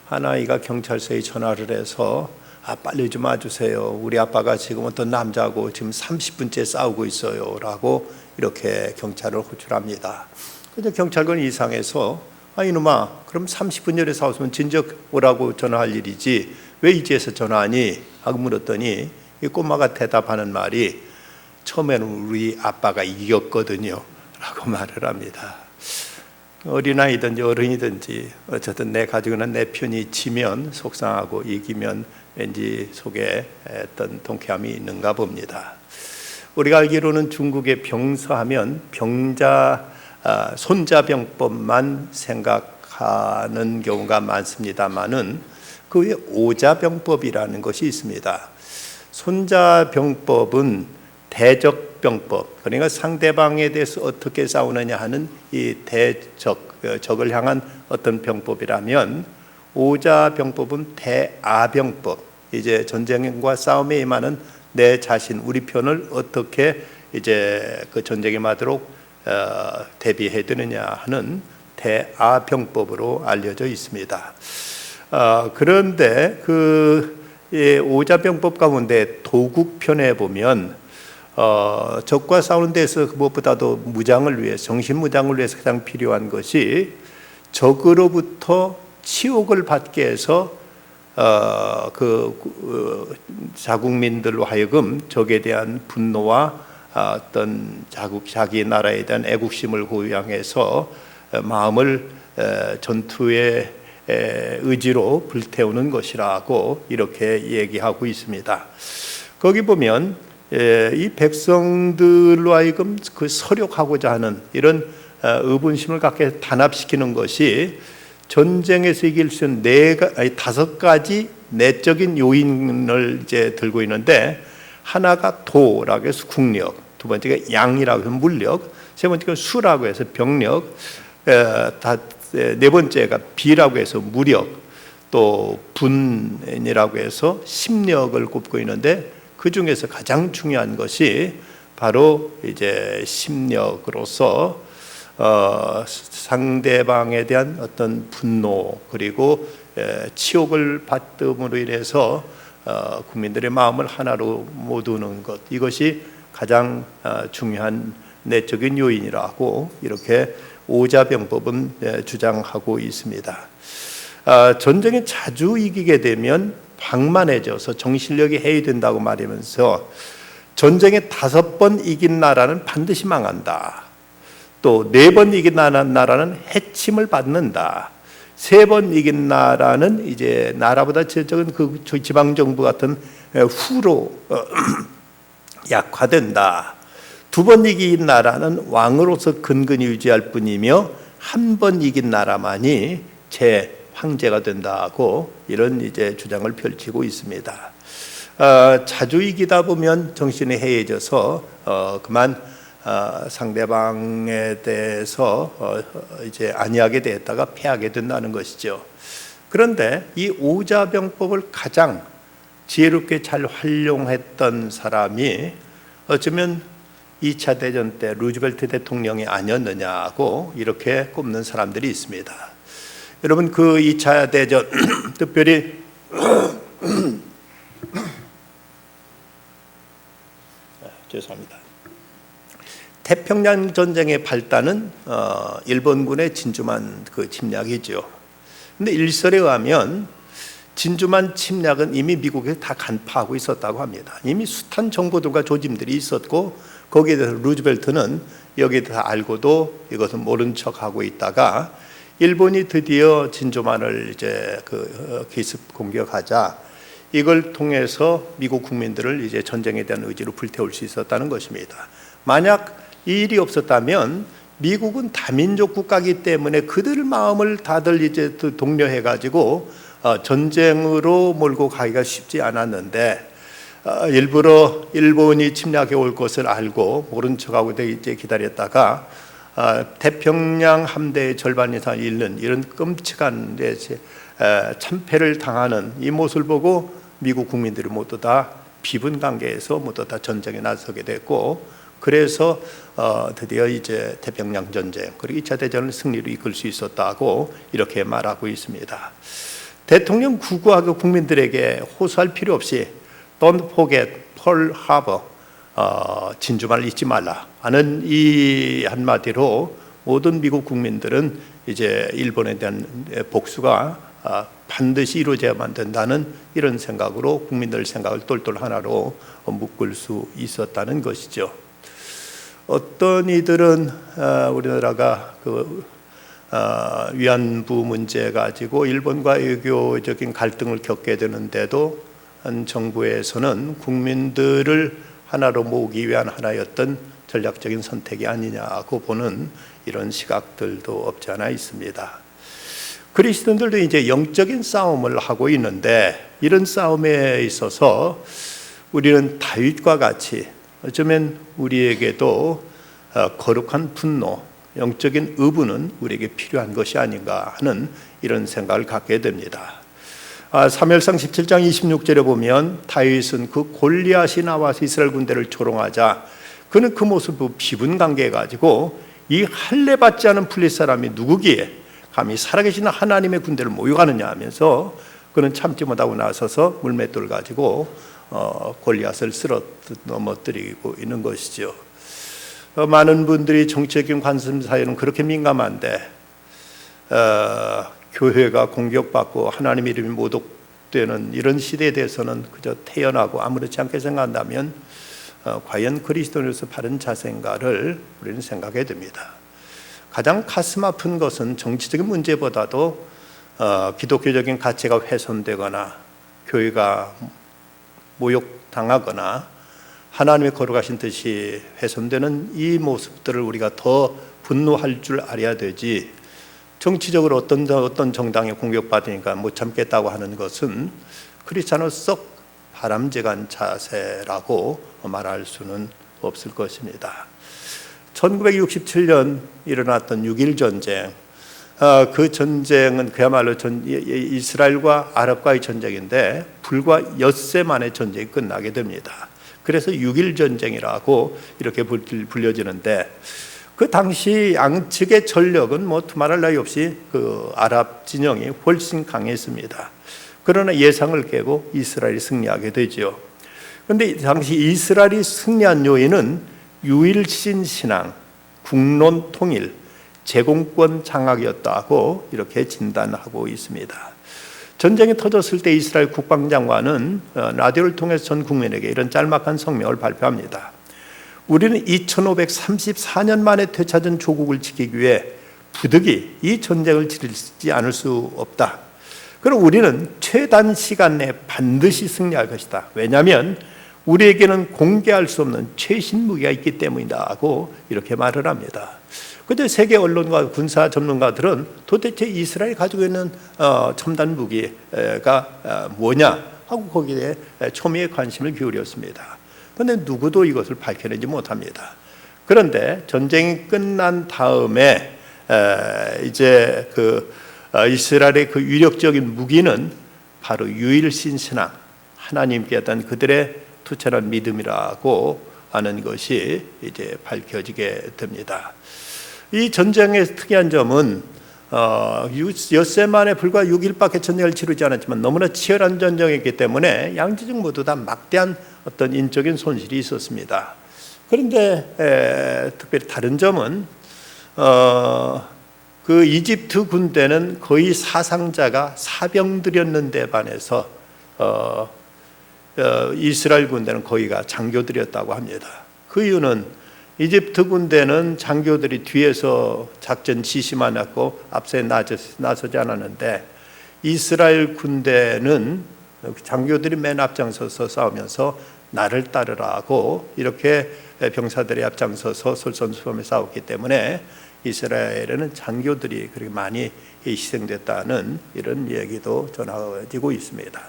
한 아이가 경찰서에 전화를 해서 빨리 좀 와주세요. 우리 아빠가 지금 어떤 남자하고 지금 30분째 싸우고 있어요 라고 이렇게 경찰을 호출합니다. 근데 경찰관이 이상해서 이놈아, 그럼 30분 전에 싸웠으면 진작 오라고 전화할 일이지 왜 이제서 전화하니? 하고 물었더니 이 꼬마가 대답하는 말이 처음에는 우리 아빠가 이겼거든요 라고 말을 합니다. 어린아이든지 어른이든지 어쨌든 내 가지고는 내 편이 지면 속상하고 이기면 왠지 속에 어떤 통쾌함이 있는가 봅니다. 우리가 알기로는 중국의 병서하면 손자병법만 생각하는 경우가 많습니다만은 그 외에 오자병법이라는 것이 있습니다. 손자병법은 대적병법, 그러니까 상대방에 대해서 어떻게 싸우느냐 하는 이 적을 향한 어떤 병법이라면, 오자병법은 대아병법, 이제 전쟁과 싸움에 임하는 내 자신, 우리 편을 어떻게 이제 그 전쟁에 맞도록 대비해야 되느냐 하는 대아병법으로 알려져 있습니다. 그런데 그 오자병법 가운데 도국편에 보면 적과 싸우는 데서 무엇보다도 무장을 위해서, 정신무장을 위해서 가장 필요한 것이 적으로부터 치욕을 받게 해서 자국민들로 하여금 적에 대한 분노와 어떤 자기 나라에 대한 애국심을 고양해서 마음을 전투의 의지로 불태우는 것이라고 이렇게 얘기하고 있습니다. 거기 보면 이 백성들로 하여금 그 서력하고자 하는 이런 의분심을 갖게 단합시키는 것이 전쟁에서 이길 수 있는 5가지 내적인 요인을 이제 들고 있는데, 하나가 도라고 해서 국력, 두 번째가 양이라고 해서 물력, 세 번째가 수라고 해서 병력, 네 번째가 비라고 해서 무력, 또 분이라고 해서 심력을 꼽고 있는데, 그 중에서 가장 중요한 것이 바로 이제 심력으로서 상대방에 대한 어떤 분노, 그리고 치욕을 받음으로 인해서 국민들의 마음을 하나로 모두는 것, 이것이 가장 중요한 내적인 요인이라고 이렇게 오자병법은 주장하고 있습니다. 전쟁에 자주 이기게 되면 방만해져서 정신력이 해이된다고 말하면서, 전쟁에 5번 이긴 나라는 반드시 망한다, 또 4번 이긴 나라는 해침을 받는다, 3번 이긴 나라는 이제 나라보다 적은 그 지방정부 같은 후로 약화된다, 2번 이긴 나라는 왕으로서 근근히 유지할 뿐이며 한 번 이긴 나라만이 제 황제가 된다고 이런 이제 주장을 펼치고 있습니다. 자주 이기다 보면 정신이 해이해져서 그만 상대방에 대해서 이제 안이하게 되었다가 패하게 된다는 것이죠. 그런데 이 오자병법을 가장 지혜롭게 잘 활용했던 사람이 어쩌면 2차 대전 때 루즈벨트 대통령이 아니었느냐고 이렇게 꼽는 사람들이 있습니다. 여러분, 그 2차 대전 특별히 죄송합니다. 태평양 전쟁의 발단은 일본군의 진주만 그 침략이죠. 그런데 일설에 의하면 진주만 침략은 이미 미국에서 다 간파하고 있었다고 합니다. 이미 숱한 정보들과 조짐들이 있었고, 거기에 대해서 루즈벨트는 여기에 대해서 알고도 이것은 모른 척하고 있다가, 일본이 드디어 진주만을 이제 기습 공격하자 이걸 통해서 미국 국민들을 이제 전쟁에 대한 의지로 불태울 수 있었다는 것입니다. 만약 이 일이 없었다면 미국은 다민족 국가이기 때문에 그들 마음을 다들 이제 독려해 가지고 전쟁으로 몰고 가기가 쉽지 않았는데, 일부러 일본이 침략해 올 것을 알고 모른 척하고 이제 기다렸다가 태평양 함대의 절반 이상 잃는 이런 끔찍한 참패를 당하는 이 모습을 보고 미국 국민들이 모두 다 비분관계에서 모두 다 전쟁에 나서게 됐고, 그래서 드디어 이제 태평양 전쟁 그리고 2차 대전을 승리로 이끌 수 있었다고 이렇게 말하고 있습니다. 대통령 구구하고 국민들에게 호소할 필요 없이 Don't forget Pearl Harbor, 진주만을 잊지 말라 하는 이 한마디로 모든 미국 국민들은 이제 일본에 대한 복수가 반드시 이루어져야만 된다는 이런 생각으로 국민들 생각을 똘똘 하나로 묶을 수 있었다는 것이죠. 어떤 이들은 우리나라가 위안부 문제 가지고 일본과 외교적인 갈등을 겪게 되는데도 정부에서는 국민들을 하나로 모으기 위한 하나였던 전략적인 선택이 아니냐고 보는 이런 시각들도 없지 않아 있습니다. 그리스도인들도 이제 영적인 싸움을 하고 있는데 이런 싸움에 있어서 우리는 다윗과 같이 어쩌면 우리에게도 거룩한 분노, 영적인 의분은 우리에게 필요한 것이 아닌가 하는 이런 생각을 갖게 됩니다. 사무엘상 17장 26절에 보면 다윗은 그 골리앗이 나와서 이스라엘 군대를 조롱하자 그는 그 모습을 비분간개해 가지고 이 할례 받지 않은 블레셋 사람이 누구기에 감히 살아계신 하나님의 군대를 모욕하느냐 하면서 그는 참지 못하고 나서서 물맷돌을 가지고 골리앗을 쓸어 넘어뜨리고 있는 것이죠. 많은 분들이 정치적인 관심사에는 그렇게 민감한데 교회가 공격받고 하나님 이름이 모독되는 이런 시대에 대해서는 그저 태연하고 아무렇지 않게 생각한다면 과연 그리스도인으로서 바른 자세인가를 우리는 생각해야 됩니다. 가장 가슴 아픈 것은 정치적인 문제보다도 기독교적인 가치가 훼손되거나 교회가 모욕당하거나 하나님의 거룩하신 뜻이 훼손되는 이 모습들을 우리가 더 분노할 줄 알아야 되지, 정치적으로 어떤 정당이 공격받으니까 못 참겠다고 하는 것은 크리스찬으로서 바람직한 자세라고 말할 수는 없을 것입니다. 1967년 일어났던 6.1 전쟁, 그 전쟁은 그야말로 이스라엘과 아랍과의 전쟁인데 불과 엿새 만에 전쟁이 끝나게 됩니다. 그래서 6.1 전쟁이라고 이렇게 불려지는데 그 당시 양측의 전력은 두말할 나위 없이 그 아랍 진영이 훨씬 강했습니다. 그러나 예상을 깨고 이스라엘이 승리하게 되죠. 그런데 당시 이스라엘이 승리한 요인은 유일신 신앙, 국론 통일, 제공권 장악이었다고 이렇게 진단하고 있습니다. 전쟁이 터졌을 때 이스라엘 국방장관은 라디오를 통해서 전 국민에게 이런 짤막한 성명을 발표합니다. 우리는 2534년 만에 되찾은 조국을 지키기 위해 부득이 이 전쟁을 치르지 않을 수 없다. 그럼 우리는 최단 시간 내에 반드시 승리할 것이다. 왜냐하면 우리에게는 공개할 수 없는 최신 무기가 있기 때문이다고 이렇게 말을 합니다. 그런데 세계 언론과 군사 전문가들은 도대체 이스라엘이 가지고 있는 첨단 무기가 뭐냐 하고 거기에 초미의 관심을 기울였습니다. 그런데 누구도 이것을 밝혀내지 못합니다. 그런데 전쟁이 끝난 다음에 이제 이스라엘의 그 위력적인 무기는 바로 유일신 신앙, 하나님께 어떤 그들의 투철한 믿음이라고 하는 것이 이제 밝혀지게 됩니다. 이 전쟁의 특이한 점은 엿새 만에 불과 6일밖에 전쟁을 치르지 않았지만 너무나 치열한 전쟁이기 때문에 양지적 모두 다 막대한 어떤 인적인 손실이 있었습니다. 그런데 특별히 다른 점은 그 이집트 군대는 거의 사상자가 사병들이었는데 반해서 이스라엘 군대는 거의가 장교들이었다고 합니다. 그 이유는 이집트 군대는 장교들이 뒤에서 작전 지시만 했고 앞서에 나서지 않았는데 이스라엘 군대는 장교들이 맨 앞장서서 싸우면서 나를 따르라고 이렇게 병사들이 앞장서서 솔선수범에 싸웠기 때문에 이스라엘에는 장교들이 그렇게 많이 희생됐다는 이런 얘기도 전해지고 있습니다.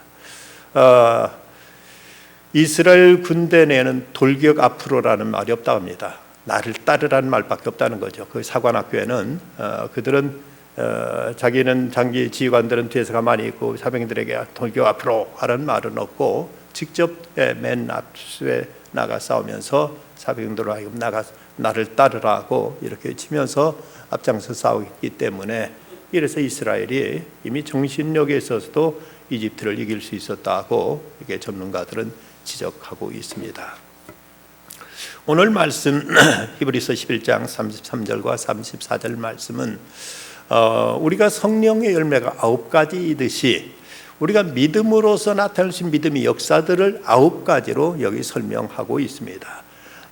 이스라엘 군대 내에는 돌격 앞으로라는 말이 없다고 합니다. 나를 따르라는 말밖에 없다는 거죠. 그 사관학교에는 그들은 자기는 장기 지휘관들은 뒤에서 가만히 있고 사병들에게 돌격 앞으로 하는 말은 없고 직접 맨 앞에 나가 싸우면서 사병들로 하여금 나를 따르라고 이렇게 치면서 앞장서 싸우기 때문에 이래서 이스라엘이 이미 정신력에 있어서도 이집트를 이길 수 있었다고 이게 전문가들은 지적하고 있습니다. 오늘 말씀 히브리서 11장 33절과 34절 말씀은 우리가 성령의 열매가 9가지이듯이 우리가 믿음으로서 나타낼 수 있는 믿음의 역사들을 9가지로 여기 설명하고 있습니다.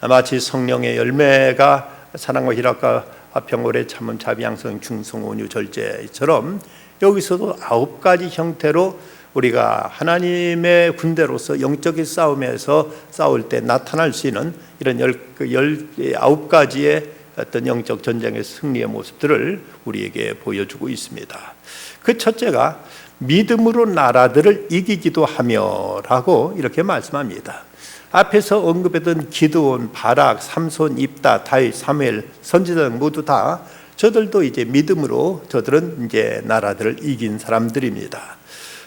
마치 성령의 열매가 사랑과 희락과 평온의 참음 자비 양성 중성 온유 절제처럼 여기서도 9가지 형태로 우리가 하나님의 군대로서 영적인 싸움에서 싸울 때 나타날 수 있는 이런 19가지의 어떤 영적 전쟁의 승리의 모습들을 우리에게 보여주고 있습니다. 그 첫째가 믿음으로 나라들을 이기기도 하며라고 이렇게 말씀합니다. 앞에서 언급했던 기드온, 바락, 삼손, 입다, 다윗, 사무엘, 선지자 모두 다 저들도 이제 믿음으로 저들은 이제 나라들을 이긴 사람들입니다.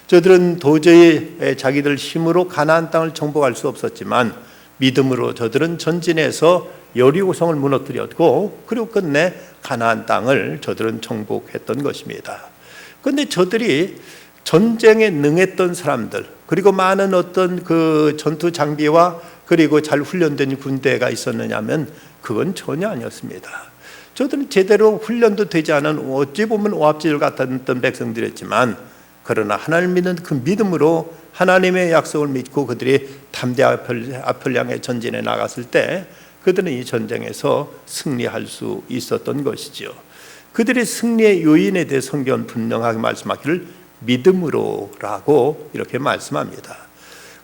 저들은 도저히 자기들 힘으로 가나안 땅을 정복할 수 없었지만 믿음으로 저들은 전진해서 여리고성을 무너뜨렸고 그리고 끝내 가나안 땅을 저들은 정복했던 것입니다. 그런데 저들이 전쟁에 능했던 사람들 그리고 많은 어떤 그 전투 장비와 그리고 잘 훈련된 군대가 있었느냐면 그건 전혀 아니었습니다. 저들은 제대로 훈련도 되지 않은 어찌 보면 오합지졸 같았던 백성들이었지만 그러나 하나님을 믿는 그 믿음으로 하나님의 약속을 믿고 그들이 담대하게 앞을 향해 전진해 나갔을 때 그들은 이 전쟁에서 승리할 수 있었던 것이지요. 그들의 승리의 요인에 대해 성경은 분명하게 말씀하기를 믿음으로라고 이렇게 말씀합니다.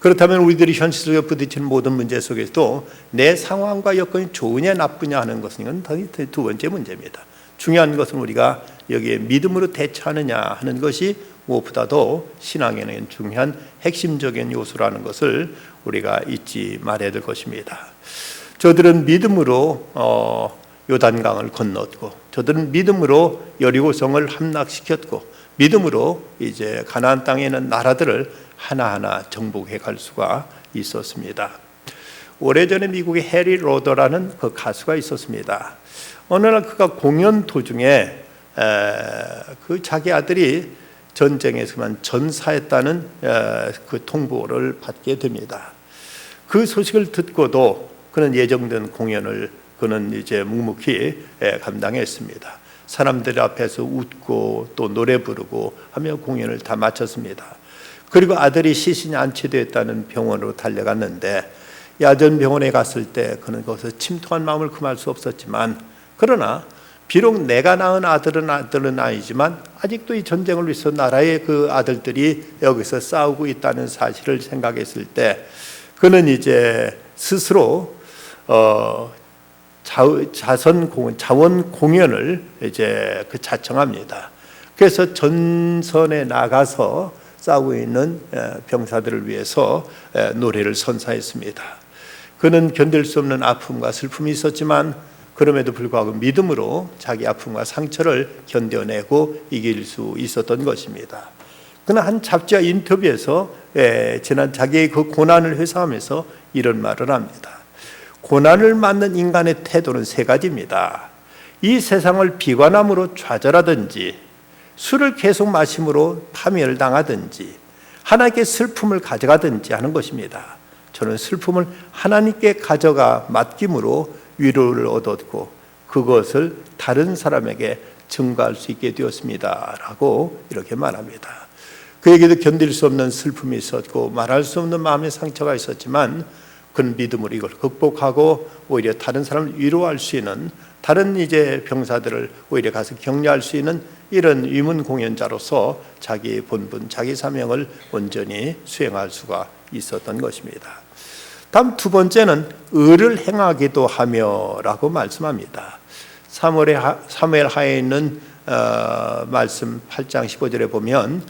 그렇다면 우리들이 현실 속에 부딪히는 모든 문제 속에서도 내 상황과 여건이 좋으냐 나쁘냐 하는 것은 두 번째 문제입니다. 중요한 것은 우리가 여기에 믿음으로 대처하느냐 하는 것이 무엇보다도 신앙에는 중요한 핵심적인 요소라는 것을 우리가 잊지 말아야 될 것입니다. 저들은 믿음으로 요단강을 건넜고 저들은 믿음으로 여리고성을 함락시켰고 믿음으로 이제 가나안 땅에 있는 나라들을 하나하나 정복해 갈 수가 있었습니다. 오래전에 미국의 해리 로더라는 그 가수가 있었습니다. 어느 날 그가 공연 도중에 그 자기 아들이 전쟁에서만 전사했다는 그 통보를 받게 됩니다. 그 소식을 듣고도 그는 예정된 공연을 그는 이제 묵묵히 감당했습니다. 사람들 앞에서 웃고 또 노래 부르고 하며 공연을 다 마쳤습니다. 그리고 아들이 시신이 안치되었다는 병원으로 달려갔는데 야전병원에 갔을 때 그는 거기서 침통한 마음을 금할 수 없었지만 그러나 비록 내가 낳은 아들은 아니지만 아직도 이 전쟁을 위해서 나라의 그 아들들이 여기서 싸우고 있다는 사실을 생각했을 때 그는 이제 스스로 자원 공연을 이제 자청합니다. 그래서 전선에 나가서 싸우고 있는 병사들을 위해서 노래를 선사했습니다. 그는 견딜 수 없는 아픔과 슬픔이 있었지만 그럼에도 불구하고 믿음으로 자기 아픔과 상처를 견뎌내고 이길 수 있었던 것입니다. 그는 한 잡지와 인터뷰에서 지난 자기의 그 고난을 회상하면서 이런 말을 합니다. 고난을 맞는 인간의 태도는 세 가지입니다. 이 세상을 비관함으로 좌절하든지 술을 계속 마심으로 파멸을 당하든지 하나님께 슬픔을 가져가든지 하는 것입니다. 저는 슬픔을 하나님께 가져가 맡김으로 위로를 얻었고 그것을 다른 사람에게 증거할 수 있게 되었습니다 라고 이렇게 말합니다. 그에게도 견딜 수 없는 슬픔이 있었고 말할 수 없는 마음의 상처가 있었지만 그는 믿음으로 이걸 극복하고 오히려 다른 사람을 위로할 수 있는 다른 이제 병사들을 오히려 가서 격려할 수 있는 이런 위문 공연자로서 자기 본분, 자기 사명을 온전히 수행할 수가 있었던 것입니다. 다음 두 번째는 의를 행하기도 하며라고 말씀합니다. 사무엘 하에 있는 말씀 8장 15절에 보면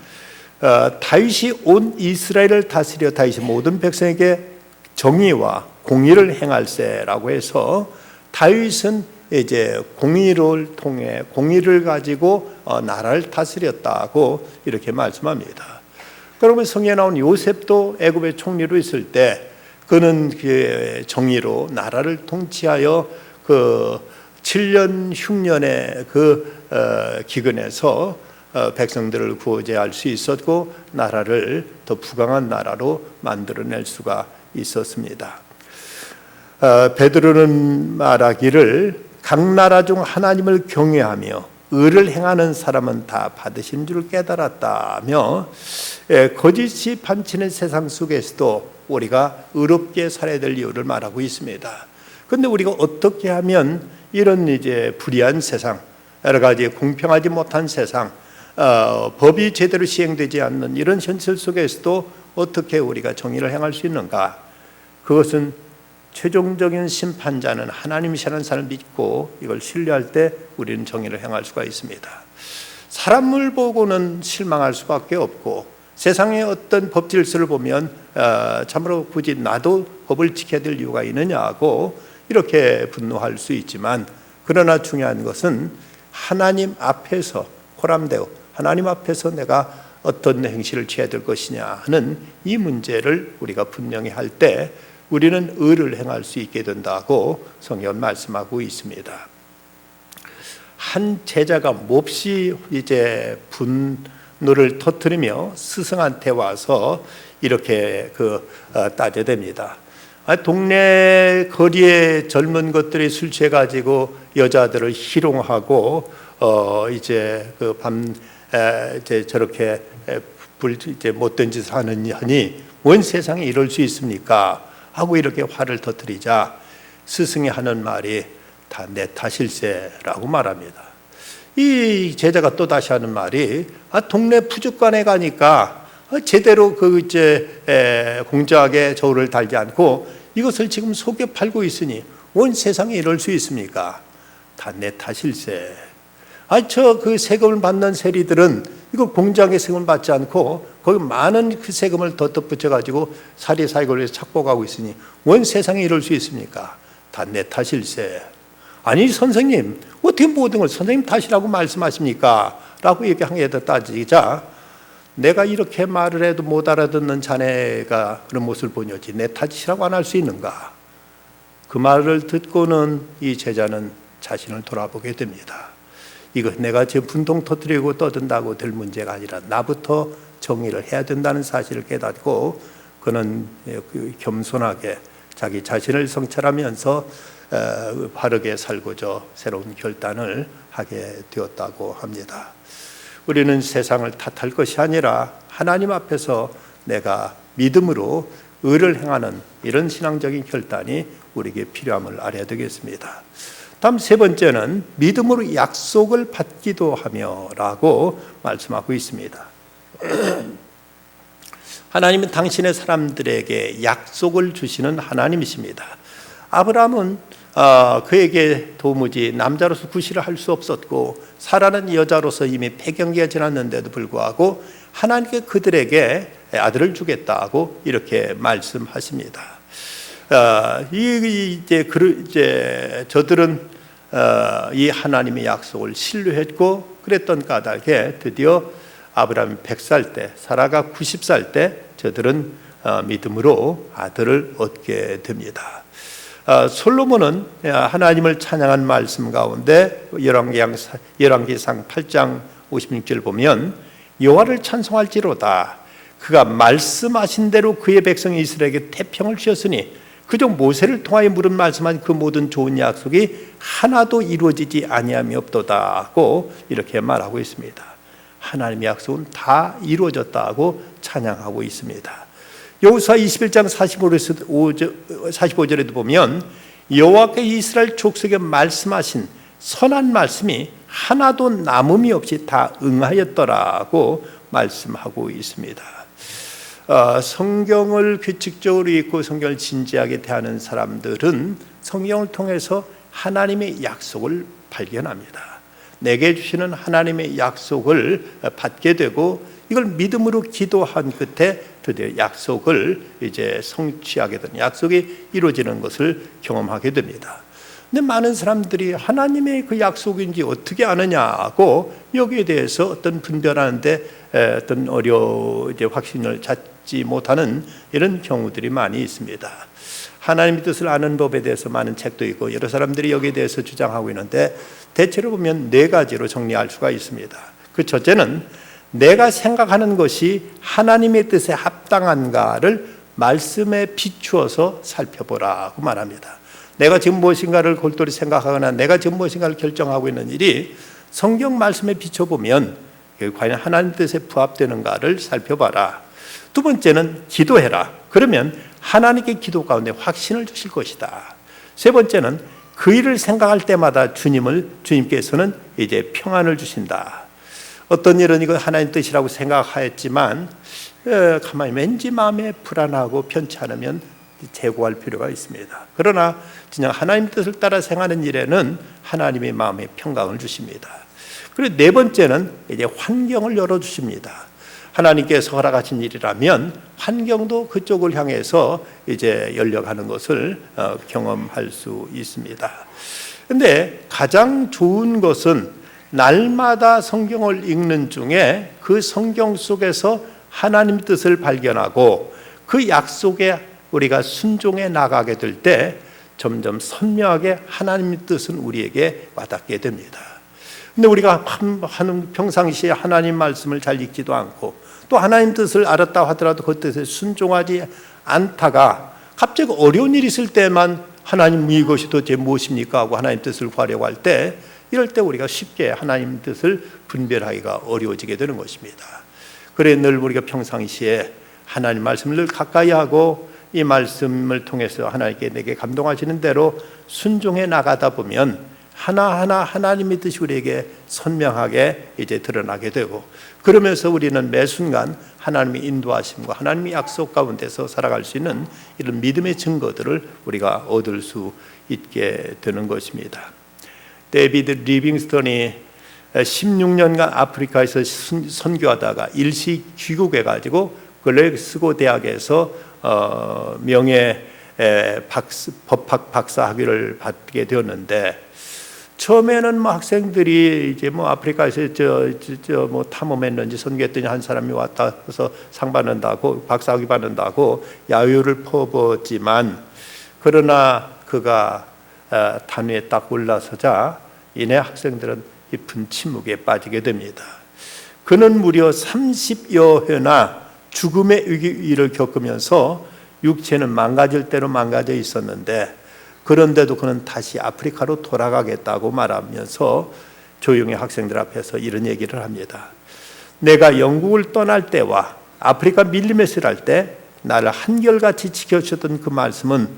다윗이 온 이스라엘을 다스려 다윗이 모든 백성에게 정의와 공의를 행할세라고 해서 다윗은 이제 공의를 통해 공의를 가지고 나라를 다스렸다고 이렇게 말씀합니다. 그러면 성경에 나온 요셉도 애굽의 총리로 있을 때 그는 그 정의로 나라를 통치하여 그 7년 흉년의 그 기근에서 백성들을 구원할 수 있었고 나라를 더 부강한 나라로 만들어낼 수가 있었습니다. 베드로는 말하기를 각 나라 중 하나님을 경외하며 의를 행하는 사람은 다 받으신 줄 깨달았다며 거짓이 판치는 세상 속에서도 우리가 의롭게 살아야 될 이유를 말하고 있습니다. 그런데 우리가 어떻게 하면 이런 이제 불의한 세상, 여러 가지 공평하지 못한 세상, 법이 제대로 시행되지 않는 이런 현실 속에서도 어떻게 우리가 정의를 행할 수 있는가? 그것은 최종적인 심판자는 하나님이시라는 사람을 믿고 이걸 신뢰할 때 우리는 정의를 행할 수가 있습니다. 사람을 보고는 실망할 수밖에 없고 세상의 어떤 법 질서를 보면 참으로 굳이 나도 법을 지켜야 될 이유가 있느냐고 이렇게 분노할 수 있지만, 그러나 중요한 것은 하나님 앞에서 코람데오, 하나님 앞에서 내가 어떤 행실을 취해야 될 것이냐 하는 이 문제를 우리가 분명히 할 때 우리는 의를 행할 수 있게 된다고 성경은 말씀하고 있습니다. 한 제자가 몹시 이제 분노를 터뜨리며 스승한테 와서 이렇게 따져댑니다. 동네 거리에 젊은 것들이 술 취해 가지고 여자들을 희롱하고 이제 이제 저렇게 이제 못된 짓을 하느니 온 세상에 이럴 수 있습니까? 하고 이렇게 화를 터뜨리자 스승이 하는 말이 다 내 탓일세라고 말합니다. 이 제자가 또 다시 하는 말이 동네 푸주간에 가니까 제대로 이제 공정하게 저울을 달지 않고 이것을 지금 속여 팔고 있으니 온 세상에 이럴 수 있습니까? 다 내 탓일세. 저 세금을 받는 세리들은 이거 공장의 세금을 받지 않고 거기 많은 그 세금을 더 덧붙여 가지고 사리사욕을 위해서 착복하고 있으니 온 세상에 이럴 수 있습니까? 다 내 탓일세. 아니 선생님, 어떻게 모든 걸 선생님 탓이라고 말씀하십니까? 라고 얘기하게 따지자 내가 이렇게 말을 해도 못 알아듣는 자네가 그런 모습을 보냐지 내 탓이라고 안 할 수 있는가? 그 말을 듣고는 이 제자는 자신을 돌아보게 됩니다. 이거 내가 지금 분통 터뜨리고 떠든다고 될 문제가 아니라 나부터 정의를 해야 된다는 사실을 깨닫고 그는 겸손하게 자기 자신을 성찰하면서 바르게 살고자 새로운 결단을 하게 되었다고 합니다. 우리는 세상을 탓할 것이 아니라 하나님 앞에서 내가 믿음으로 의를 행하는 이런 신앙적인 결단이 우리에게 필요함을 알아야 되겠습니다. 다음 세 번째는 믿음으로 약속을 받기도 하며 라고 말씀하고 있습니다. 하나님은 당신의 사람들에게 약속을 주시는 하나님이십니다. 아브라함은 그에게 도무지 남자로서 구실을 할 수 없었고 사라는 여자로서 이미 폐경기가 지났는데도 불구하고 하나님께 그들에게 아들을 주겠다고 이렇게 말씀하십니다. 이제 저들은 이 하나님의 약속을 신뢰했고 그랬던 까닭에 드디어 아브라함이 100살 때, 사라가 90살 때 저들은 믿음으로 아들을 얻게 됩니다. 솔로몬은 하나님을 찬양한 말씀 가운데 열왕기상 8장 56절 보면 여호와를 찬송할지로다 그가 말씀하신 대로 그의 백성 이스라엘에게 태평을 주셨으니 그중 모세를 통하여 물은 말씀한 그 모든 좋은 약속이 하나도 이루어지지 아니함이 없도다고 이렇게 말하고 있습니다. 하나님의 약속은 다 이루어졌다고 찬양하고 있습니다. 여호수아 21장 45절에도 보면 여호와께 이스라엘 족속에 말씀하신 선한 말씀이 하나도 남음이 없이 다 응하였더라고 말씀하고 있습니다. 성경을 규칙적으로 읽고 성경을 진지하게 대하는 사람들은 성경을 통해서 하나님의 약속을 발견합니다. 내게 주시는 하나님의 약속을 받게 되고 이걸 믿음으로 기도한 끝에 드디어 약속을 이제 성취하게 되는 약속이 이루어지는 것을 경험하게 됩니다. 근데 많은 사람들이 하나님의 그 약속인지 어떻게 아느냐고 여기에 대해서 어떤 분별하는데 어떤 이제 확신을 찾지 못하는 이런 경우들이 많이 있습니다. 하나님의 뜻을 아는 법에 대해서 많은 책도 있고 여러 사람들이 여기에 대해서 주장하고 있는데 대체로 보면 네 가지로 정리할 수가 있습니다. 그 첫째는 내가 생각하는 것이 하나님의 뜻에 합당한가를 말씀에 비추어서 살펴보라고 말합니다. 내가 지금 무엇인가를 골똘히 생각하거나 내가 지금 무엇인가를 결정하고 있는 일이 성경 말씀에 비춰보면 과연 하나님 뜻에 부합되는가를 살펴봐라. 두 번째는 기도해라. 그러면 하나님께 기도 가운데 확신을 주실 것이다. 세 번째는 그 일을 생각할 때마다 주님께서는 이제 평안을 주신다. 어떤 일은 이거 하나님 뜻이라고 생각하였지만 가만히 왠지 마음에 불안하고 편치 않으면 재고할 필요가 있습니다. 그러나 진짜 하나님 뜻을 따라 생각하는 일에는 하나님의 마음에 평강을 주십니다. 그리고 네 번째는 이제 환경을 열어주십니다. 하나님께서 허락하신 일이라면 환경도 그쪽을 향해서 이제 열려가는 것을 경험할 수 있습니다. 그런데 가장 좋은 것은 날마다 성경을 읽는 중에 그 성경 속에서 하나님 뜻을 발견하고 그 약속에 우리가 순종해 나가게 될 때 점점 선명하게 하나님의 뜻은 우리에게 와닿게 됩니다. 근데 우리가 평상시에 하나님 말씀을 잘 읽지도 않고 또 하나님 뜻을 알았다 하더라도 그 뜻에 순종하지 않다가 갑자기 어려운 일이 있을 때만 하나님 이것이 도대체 무엇입니까 하고 하나님 뜻을 구하려고 할 때 이럴 때 우리가 쉽게 하나님 뜻을 분별하기가 어려워지게 되는 것입니다. 그래 늘 우리가 평상시에 하나님 말씀을 늘 가까이 하고 이 말씀을 통해서 하나님께 내게 감동하시는 대로 순종해 나가다 보면 하나하나 하나님의 뜻이 우리에게 선명하게 이제 드러나게 되고 그러면서 우리는 매 순간 하나님의 인도하심과 하나님의 약속 가운데서 살아갈 수 있는 이런 믿음의 증거들을 우리가 얻을 수 있게 되는 것입니다. 데이비드 리빙스턴이 16년간 아프리카에서 선교하다가 일시 귀국해가지고 글래스고 대학에서 법학 박사 학위를 받게 되었는데 처음에는 학생들이 이제 아프리카에서 탐험했는지 선교했더니 한 사람이 왔다서 상 받는다고 박사 학위 받는다고 야유를 퍼붓지만 그러나 그가 단위에 딱 올라서자 이내 학생들은 깊은 침묵에 빠지게 됩니다. 그는 무려 30여 회나 죽음의 위기를 겪으면서 육체는 망가질 대로 망가져 있었는데 그런데도 그는 다시 아프리카로 돌아가겠다고 말하면서 조용히 학생들 앞에서 이런 얘기를 합니다. 내가 영국을 떠날 때와 아프리카 밀리메스를 할 때 나를 한결같이 지켜주셨던 그 말씀은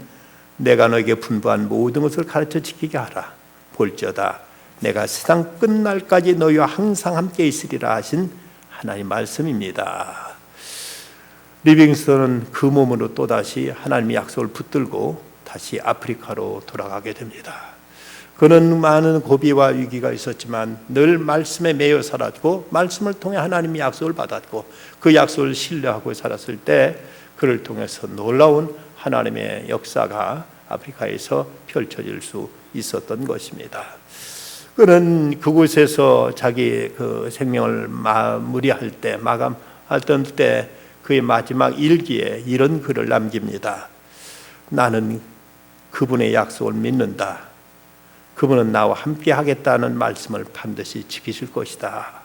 내가 너에게 분부한 모든 것을 가르쳐 지키게 하라. 볼지어다 내가 세상 끝날까지 너희와 항상 함께 있으리라 하신 하나님 말씀입니다. 리빙스턴은 그 몸으로 또다시 하나님의 약속을 붙들고 다시 아프리카로 돌아가게 됩니다. 그는 많은 고비와 위기가 있었지만 늘 말씀에 매여 살았고 말씀을 통해 하나님의 약속을 받았고 그 약속을 신뢰하고 살았을 때 그를 통해서 놀라운 하나님의 역사가 아프리카에서 펼쳐질 수 있었던 것입니다. 그는 그곳에서 자기 그 생명을 마무리할 때 마감할 때 그의 마지막 일기에 이런 글을 남깁니다. 나는 그분의 약속을 믿는다. 그분은 나와 함께 하겠다는 말씀을 반드시 지키실 것이다.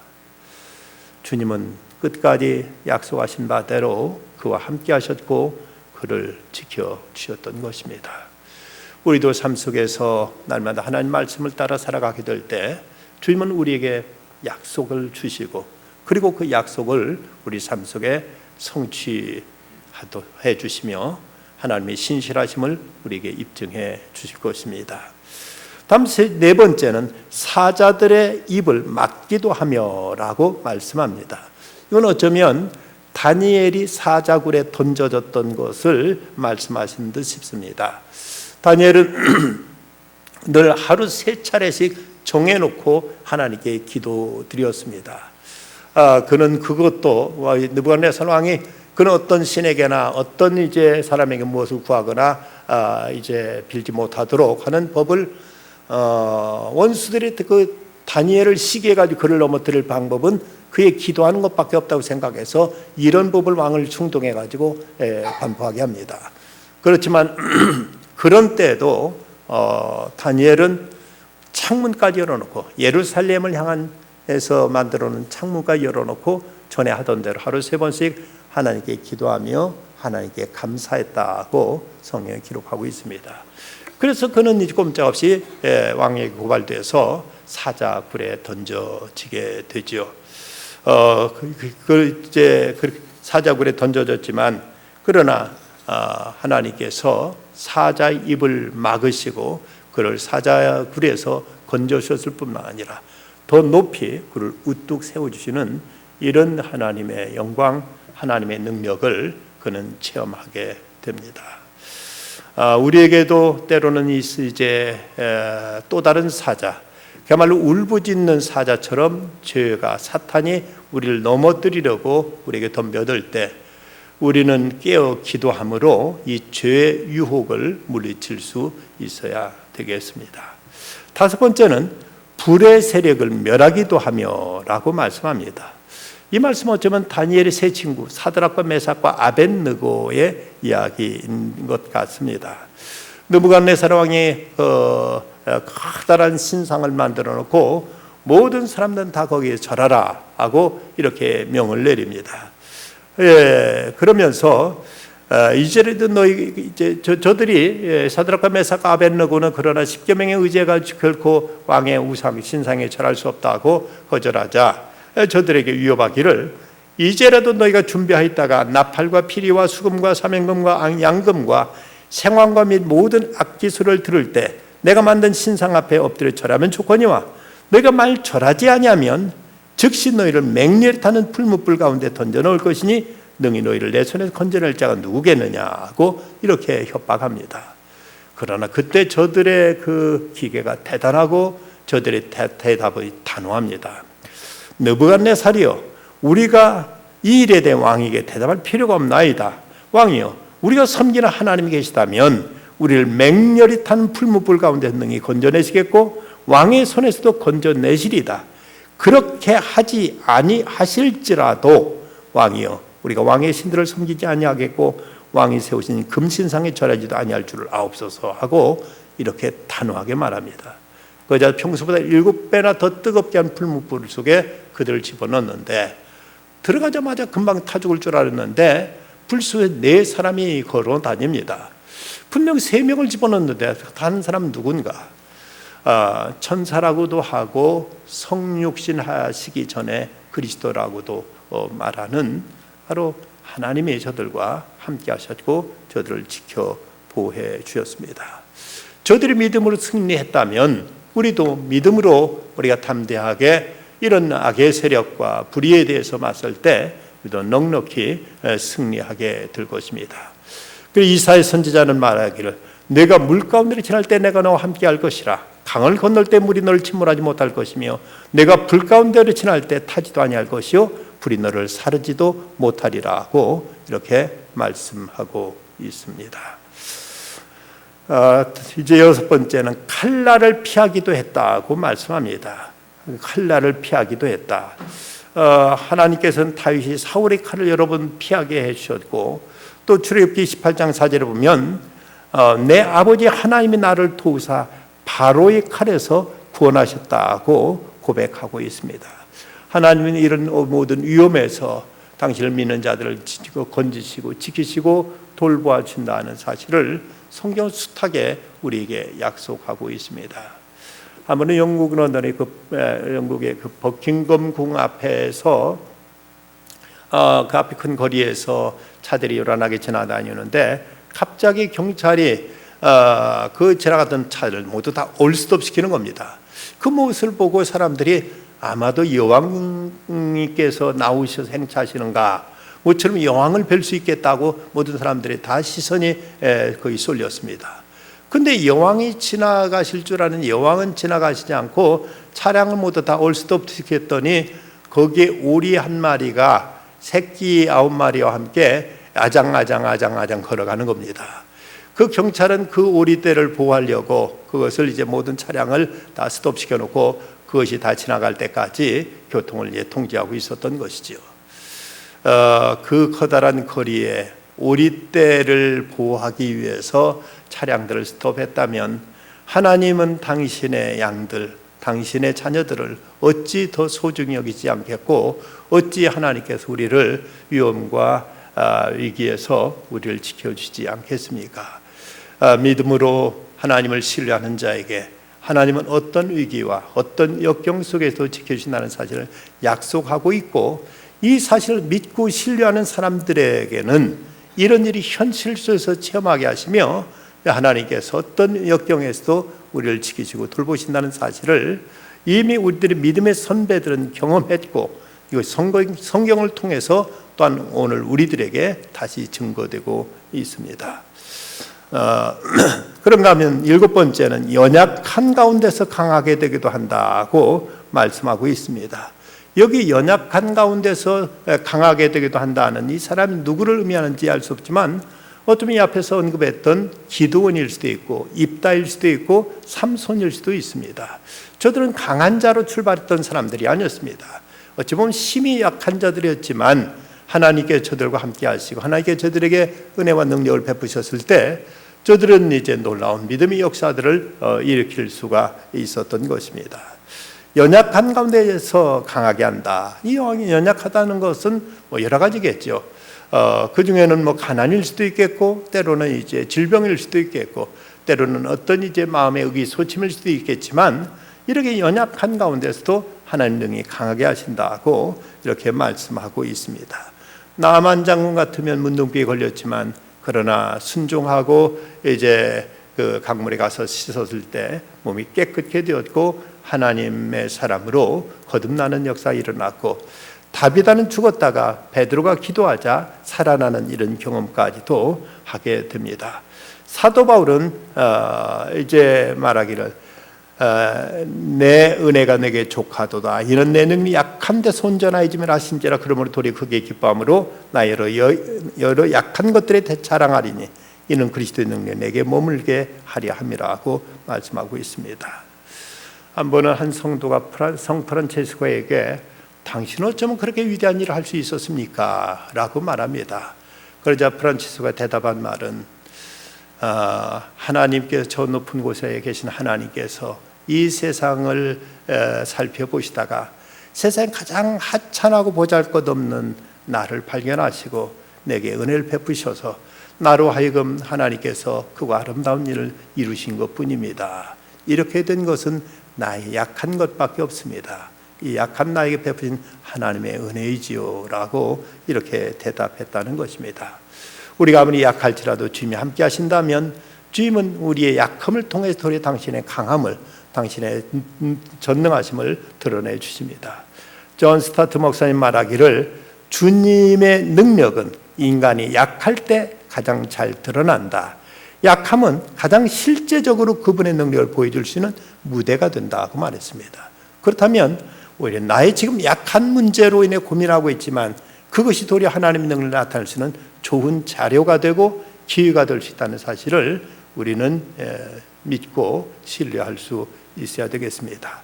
주님은 끝까지 약속하신 바대로 그와 함께 하셨고 그를 지켜주셨던 것입니다. 우리도 삶 속에서 날마다 하나님 말씀을 따라 살아가게 될 때 주님은 우리에게 약속을 주시고 그리고 그 약속을 우리 삶 속에 성취해 주시며 하나님의 신실하심을 우리에게 입증해 주실 것입니다. 다음 네 번째는 사자들의 입을 막기도 하며라고 말씀합니다. 이건 어쩌면 다니엘이 사자굴에 던져졌던 것을 말씀하신 듯 싶습니다. 다니엘은 늘 하루 3차례씩 정해놓고 하나님께 기도드렸습니다. 그는 그것도 느부갓네살 왕이 그는 어떤 신에게나 어떤 이제 사람에게 무엇을 구하거나 이제 빌지 못하도록 하는 법을 원수들이 그 다니엘을 시기해가지고 그를 넘어뜨릴 방법은 그의 기도하는 것밖에 없다고 생각해서 이런 법을 왕을 충동해가지고 반포하게 합니다. 그렇지만 그런 때에도 다니엘은 창문까지 열어놓고 예루살렘을 향한 에서 만들어 놓은 창문까지 열어놓고 전에 하던 대로 하루 3번씩 하나님께 기도하며 하나님께 감사했다고 성경에 기록하고 있습니다. 그래서 그는 꼼짝없이 왕에게 고발돼서 사자굴에 던져지게 되죠. 이제 사자굴에 던져졌지만 그러나 하나님께서 사자의 입을 막으시고 그를 사자굴에서 건져주셨을 뿐만 아니라 더 높이 그를 우뚝 세워주시는 이런 하나님의 영광, 하나님의 능력을 그는 체험하게 됩니다. 우리에게도 때로는 이제 또 다른 사자, 그야말로 울부짖는 사자처럼 죄가 사탄이 우리를 넘어뜨리려고 우리에게 덤벼들 때 우리는 깨어 기도함으로 이 죄의 유혹을 물리칠 수 있어야 되겠습니다. 5번째는 불의 세력을 멸하기도 하며 라고 말씀합니다. 이 말씀은 어쩌면 다니엘의 세 친구 사드락과 메삭과 아벳느고의 이야기인 것 같습니다. 느부갓네살 왕이 커다란 신상을 만들어 놓고 모든 사람들은 다 거기에 절하라 하고 이렇게 명을 내립니다. 그러면서 이제라도 저들이 사드락과 메삭과 아벳느고는 그러나 10여 명의 의제가 결코 왕의 우상 신상에 절할 수 없다고 거절하자 저들에게 위협하기를 이제라도 너희가 준비하였다가 나팔과 피리와 수금과 사명금과 양금과 생황과 및 모든 악기술을 들을 때 내가 만든 신상 앞에 엎드려 절하면 좋거니와 너희가 말 절하지 아니하면 즉시 너희를 맹렬히 타는 풀무불 가운데 던져 넣을 것이니 능히 너희를 내 손에서 건져낼 자가 누구겠느냐 하고 이렇게 협박합니다. 그러나 그때 저들의 그 기계가 대단하고 저들의 대답이 단호합니다. 느부갓네살이여, 우리가 이 일에 대해 왕에게 대답할 필요가 없나이다. 왕이여, 우리가 섬기는 하나님이 계시다면 우리를 맹렬히 탄 풀무불 가운데 능히 건져내시겠고 왕의 손에서도 건져내시리다. 그렇게 하지 아니하실지라도 왕이여, 우리가 왕의 신들을 섬기지 아니하겠고 왕이 세우신 금신상에 절하지도 아니할 줄을 아옵소서 하고 이렇게 단호하게 말합니다. 그자 평소보다 7배나 더 뜨겁게 한 풀무불 속에 그들을 집어넣는데 들어가자마자 금방 타 죽을 줄 알았는데 불 속에 4사람이 걸어 다닙니다. 분명 3명을 집어넣는데 한 사람 누군가? 천사라고도 하고 성육신 하시기 전에 그리스도라고도 말하는 바로 하나님이 저들과 함께 하셨고 저들을 지켜 보호해 주셨습니다. 저들이 믿음으로 승리했다면 우리도 믿음으로 우리가 담대하게 이런 악의 세력과 불의에 대해서 맞설 때 우리도 넉넉히 승리하게 될 것입니다. 그리고 이사야 선지자는 말하기를 내가 물 가운데를 지날 때 내가 너와 함께 할 것이라 강을 건널 때 물이 너를 침몰하지 못할 것이며 내가 불 가운데를 지날 때 타지도 아니할 것이요 불이 너를 사르지도 못하리라고 이렇게 말씀하고 있습니다. 이제 6번째는 칼날을 피하기도 했다고 말씀합니다. 칼날을 피하기도 했다. 하나님께서는 다윗이 사울의 칼을 여러 번 피하게 해주셨고 또 출애굽기 18장 4절에 보면 내 아버지 하나님이 나를 도우사 바로의 칼에서 구원하셨다고 고백하고 있습니다. 하나님은 이런 모든 위험에서 당신을 믿는 자들을 건지시고 지키시고 돌보아 준다는 사실을 성경 숱하게 우리에게 약속하고 있습니다. 한번은 영국 런던의 영국의 그 버킹엄 궁 앞에서 그 앞에 큰 거리에서 차들이 요란하게 지나다니는데 갑자기 경찰이 그 지나가던 차를 모두 다 올스톱 시키는 겁니다. 그 모습을 보고 사람들이 아마도 여왕님께서 나오셔서 행차하시는가 모처럼 여왕을 뵐 수 있겠다고 모든 사람들이 다 시선이 거의 쏠렸습니다. 근데 여왕이 지나가실 줄 아는 여왕은 지나가시지 않고 차량을 모두 다 올스톱 시켰더니 거기에 오리 한 마리가 새끼 9마리와 함께 아장아장 걸어가는 겁니다. 그 경찰은 그 오리떼를 보호하려고 그것을 이제 모든 차량을 다 스톱시켜 놓고 그것이 다 지나갈 때까지 교통을 이제 통제하고 있었던 것이죠. 그 커다란 거리에 오리떼를 보호하기 위해서 차량들을 스톱했다면 하나님은 당신의 양들, 당신의 자녀들을 어찌 더 소중히 여기지 않겠고 어찌 하나님께서 우리를 위험과 위기에서 우리를 지켜주지 않겠습니까? 믿음으로 하나님을 신뢰하는 자에게 하나님은 어떤 위기와 어떤 역경 속에서 지켜주신다는 사실을 약속하고 있고, 이 사실을 믿고 신뢰하는 사람들에게는 이런 일이 현실 속에서 체험하게 하시며 하나님께서 어떤 역경에서도 우리를 지키시고 돌보신다는 사실을 이미 우리들의 믿음의 선배들은 경험했고, 이거 성경을 통해서 또한 오늘 우리들에게 다시 증거되고 있습니다. 그런가 하면 7번째는 연약한 가운데서 강하게 되기도 한다고 말씀하고 있습니다. 여기 연약한 가운데서 강하게 되기도 한다는 이 사람이 누구를 의미하는지 알 수 없지만 어쩌면 이 앞에서 언급했던 기드온일 수도 있고 입다일 수도 있고 삼손일 수도 있습니다. 저들은 강한 자로 출발했던 사람들이 아니었습니다. 어찌 보면 심히 약한 자들이었지만 하나님께 저들과 함께 하시고 하나님께 저들에게 은혜와 능력을 베푸셨을 때 저들은 이제 놀라운 믿음의 역사들을 일으킬 수가 있었던 것입니다. 연약한 가운데에서 강하게 한다. 이 연약하다는 것은 여러 가지겠죠. 그 중에는 가난일 수도 있겠고, 때로는 이제 질병일 수도 있겠고, 때로는 어떤 이제 마음의 의기소침일 수도 있겠지만, 이렇게 연약한 가운데서도 하나님 능히 강하게 하신다고 이렇게 말씀하고 있습니다. 나만 장군 같으면 문둥병에 걸렸지만, 그러나 순종하고 이제 그 강물에 가서 씻었을 때 몸이 깨끗게 되었고 하나님의 사람으로 거듭나는 역사가 일어났고, 다비다는 죽었다가 베드로가 기도하자 살아나는 이런 경험까지도 하게 됩니다. 사도 바울은 이제 말하기를 내 은혜가 내게 족하도다. 이는 내 능력이 약한데 손전하이지면 하신지라. 그러므로 도리 크게 기뻐함으로 나 여러 약한 것들에 자랑하리니 이는 그리스도의 능력이 내게 머물게 하려 함이라고 말씀하고 있습니다. 한 번은 한 성도가 성 프란체스코에게 당신은 어쩌면 그렇게 위대한 일을 할 수 있었습니까? 라고 말합니다. 그러자 프란체스코가 대답한 말은 하나님께서 저 높은 곳에 계신 하나님께서 이 세상을 살펴보시다가 세상에 가장 하찮하고 보잘것없는 나를 발견하시고 내게 은혜를 베푸셔서 나로 하여금 하나님께서 그와 아름다운 일을 이루신 것뿐입니다. 이렇게 된 것은 나의 약한 것밖에 없습니다. 이 약한 나에게 베푸신 하나님의 은혜이지요 라고 이렇게 대답했다는 것입니다. 우리가 아무리 약할지라도 주님이 함께 하신다면 주님은 우리의 약함을 통해서 도리어 당신의 강함을, 당신의 전능하심을 드러내 주십니다. 존 스타트 목사님 말하기를 주님의 능력은 인간이 약할 때 가장 잘 드러난다. 약함은 가장 실제적으로 그분의 능력을 보여줄 수 있는 무대가 된다고 말했습니다. 그렇다면 오히려 나의 지금 약한 문제로 인해 고민하고 있지만 그것이 도리어 하나님의 능력을 나타낼 수 있는 좋은 자료가 되고 기회가 될 수 있다는 사실을 우리는 믿고 신뢰할 수 있어야 되겠습니다.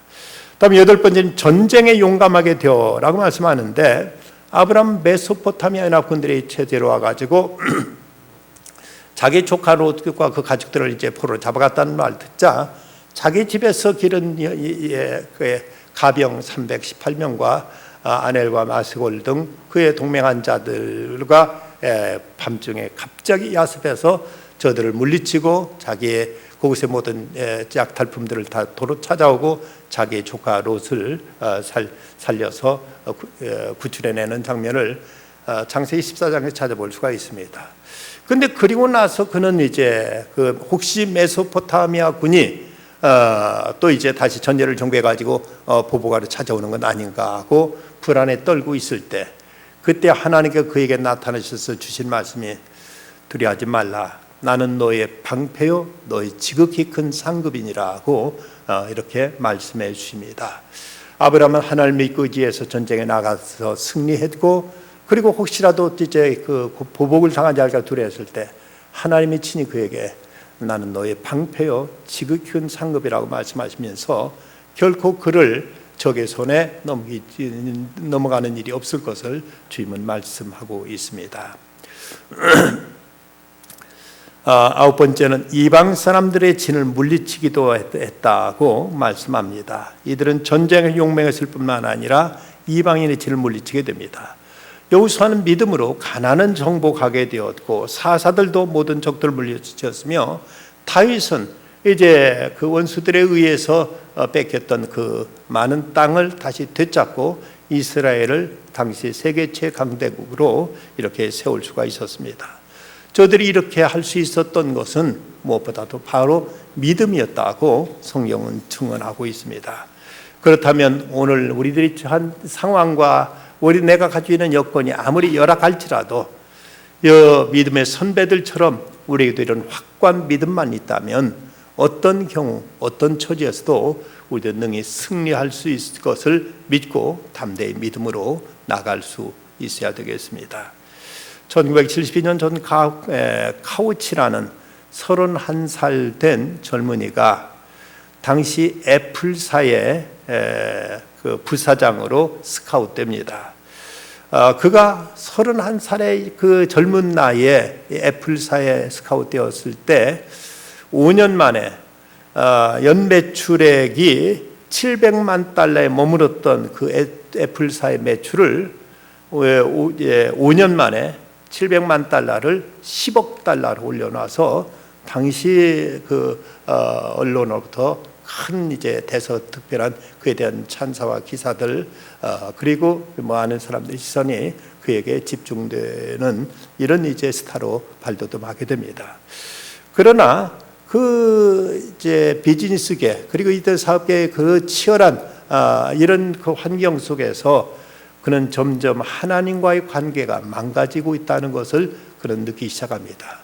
다음 8번째는 전쟁에 용감하게 되어라고 말씀하는데, 아브라함 메소포타미아 연합군들이 체제로 와가지고 자기 조카 롯과 그 가족들을 이제 포로로 잡아갔다는 말 듣자 자기 집에서 기른 가병 318명과 아넬과 마스골 등 그의 동맹한 자들과 밤중에 갑자기 야습해서 저들을 물리치고 자기의 그곳의 모든 약탈품들을 다 도로 찾아오고 자기의 조카 롯을 살려서 구출해내는 장면을 창세기 14장에 찾아볼 수가 있습니다. 근데 그리고 나서 그는 이제 혹시 메소포타미아 군이 또 이제 다시 전제를 정비해가지고 보복하러 찾아오는 건 아닌가 하고 불안에 떨고 있을 때, 그때 하나님께 그에게 나타나셔서 주신 말씀이 두려워하지 말라. 나는 너의 방패요 너의 지극히 큰 상급이니라고 이렇게 말씀해 주십니다. 아브라함은 하나님을 믿고 의지해서 전쟁에 나가서 승리했고, 그리고 혹시라도 이제 그 보복을 당하지 않을까 두려웠을 때 하나님이 친히 그에게 나는 너의 방패요 지극히 큰 상급이라고 말씀하시면서 결코 그를 적의 손에 넘어가는 일이 없을 것을 주님은 말씀하고 있습니다. 아홉 번째는 이방 사람들의 진을 물리치기도 했다고 말씀합니다. 이들은 전쟁을 용맹했을 뿐만 아니라 이방인의 진을 물리치게 됩니다. 여호수아는 믿음으로 가나안은 정복하게 되었고 사사들도 모든 적들을 물리쳤으며 다윗은 이제 그 원수들에 의해서 뺏겼던 그 많은 땅을 다시 되찾고 이스라엘을 당시 세계 최강대국으로 이렇게 세울 수가 있었습니다. 저들이 이렇게 할 수 있었던 것은 무엇보다도 바로 믿음이었다고 성경은 증언하고 있습니다. 그렇다면 오늘 우리들이 한 상황과 내가 가지고 있는 여건이 아무리 열악할지라도 믿음의 선배들처럼 우리에게도 이런 확고한 믿음만 있다면 어떤 경우 어떤 처지에서도 우리도 능히 승리할 수 있을 것을 믿고 담대히 믿음으로 나갈 수 있어야 되겠습니다. 1972년 전 카우치라는 31살 된 젊은이가 당시 애플사의 그 부사장으로 스카웃됩니다. 그가 31살의 그 젊은 나이에 애플사에 스카웃되었을 때 5년 만에 연매출액이 700만 달러에 머물렀던 그 애플사의 매출을 5년 만에 700만 달러를 10억 달러로 올려놔서 당시 그 언론으로부터 큰 이제 대서특별한 그에 대한 찬사와 기사들 그리고 많은 사람들의 시선이 그에게 집중되는 이런 이제 스타로 발돋움하게 됩니다. 그러나 그 이제 비즈니스계 그리고 이들 사업계의 그 치열한 이런 그 환경 속에서 그는 점점 하나님과의 관계가 망가지고 있다는 것을 그는 느끼기 시작합니다.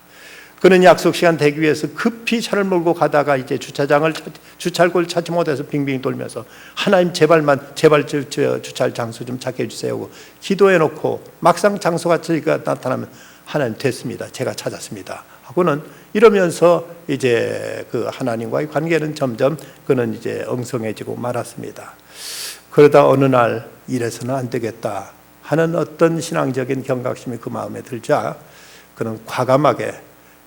그는 약속 시간 대기 위해서 급히 차를 몰고 가다가 이제 주차할 곳을 찾지 못해서 빙빙 돌면서 하나님 제발 주차할 장소 좀 찾게 해주세요 하고 기도해 놓고 막상 장소가 나타나면 하나님 됐습니다. 제가 찾았습니다. 하고는 이러면서 이제 그 하나님과의 관계는 점점 그는 이제 엉성해지고 말았습니다. 그러다 어느 날 이래서는 안 되겠다 하는 어떤 신앙적인 경각심이 그 마음에 들자 그는 과감하게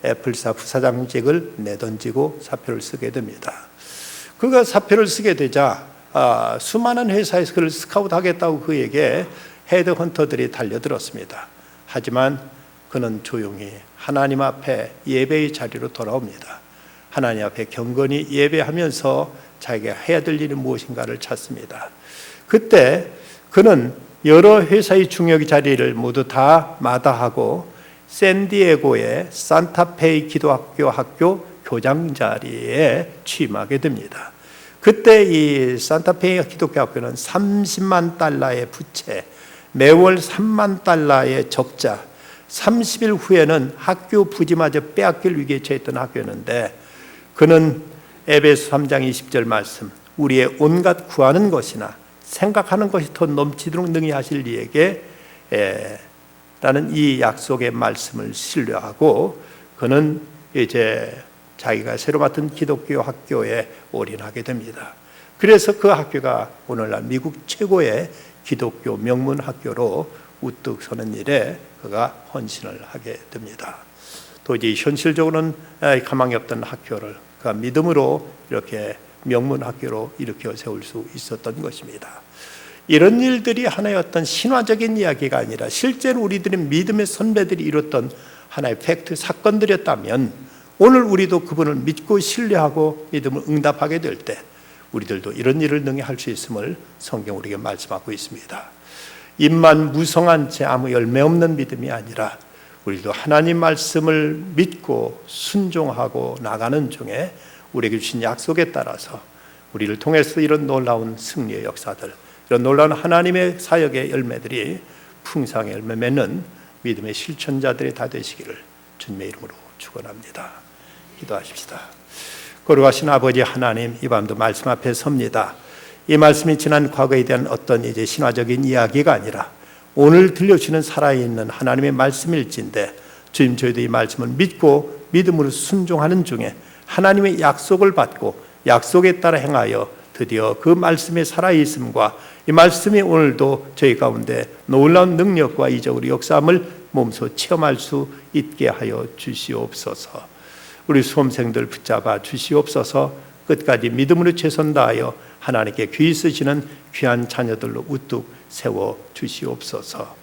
애플사 부사장직을 내던지고 사표를 쓰게 됩니다. 그가 사표를 쓰게 되자 수많은 회사에서 그를 스카웃하겠다고 그에게 헤드헌터들이 달려들었습니다. 하지만 그는 조용히 하나님 앞에 예배의 자리로 돌아옵니다. 하나님 앞에 경건히 예배하면서 자기가 해야 될 일이 무엇인가를 찾습니다. 그때 그는 여러 회사의 중요 자리를 모두 다 마다하고 샌디에고의 산타페이 기독교 교장 자리에 취임하게 됩니다. 그때 이 산타페이 기독교 학교는 30만 달러의 부채, 매월 3만 달러의 적자, 30일 후에는 학교 부지마저 빼앗길 위기에 처했던 학교였는데 그는 에베소 3장 20절 말씀 우리의 온갖 구하는 것이나 생각하는 것이 더 넘치도록 능히 하실 이에게 라는 이 약속의 말씀을 신뢰하고 그는 이제 자기가 새로 맡은 기독교 학교에 올인하게 됩니다. 그래서 그 학교가 오늘날 미국 최고의 기독교 명문 학교로 우뚝 서는 일에 그가 헌신을 하게 됩니다. 도저히 현실적으로는 가망이 없던 학교를 그가 믿음으로 이렇게 명문 학교로 일으켜 세울 수 있었던 것입니다. 이런 일들이 하나의 어떤 신화적인 이야기가 아니라 실제로 우리들의 믿음의 선배들이 이뤘던 하나의 팩트 사건들이었다면 오늘 우리도 그분을 믿고 신뢰하고 믿음을 응답하게 될 때 우리들도 이런 일을 능히 할 수 있음을 성경 우리에게 말씀하고 있습니다. 입만 무성한 채 아무 열매 없는 믿음이 아니라 우리도 하나님 말씀을 믿고 순종하고 나가는 중에 우리에게 주신 약속에 따라서 우리를 통해서 이런 놀라운 승리의 역사들 이런 놀라운 하나님의 사역의 열매들이 풍성의 열매 맺는 믿음의 실천자들이 다 되시기를 주님의 이름으로 축원합니다. 기도하십시다. 거룩하신 아버지 하나님, 이 밤도 말씀 앞에 섭니다. 이 말씀이 지난 과거에 대한 어떤 이제 신화적인 이야기가 아니라 오늘 들려주시는 살아있는 하나님의 말씀일진데 주님 저희도 이 말씀을 믿고 믿음으로 순종하는 중에 하나님의 약속을 받고 약속에 따라 행하여 드디어 그 말씀의 살아있음과 이 말씀이 오늘도 저희 가운데 놀라운 능력과 이적으로 역사함을 몸소 체험할 수 있게 하여 주시옵소서. 우리 수험생들 붙잡아 주시옵소서. 끝까지 믿음으로 최선 다하여 하나님께 귀히 쓰시는 귀한 자녀들로 우뚝 세워 주시옵소서.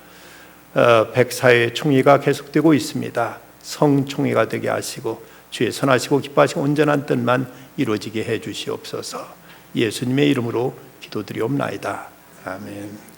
백사회 총회가 계속되고 있습니다. 성총회가 되게 하시고 주의 선하시고 기뻐하시고 온전한 뜻만 이루어지게 해 주시옵소서. 예수님의 이름으로 기도드리옵나이다. 아멘.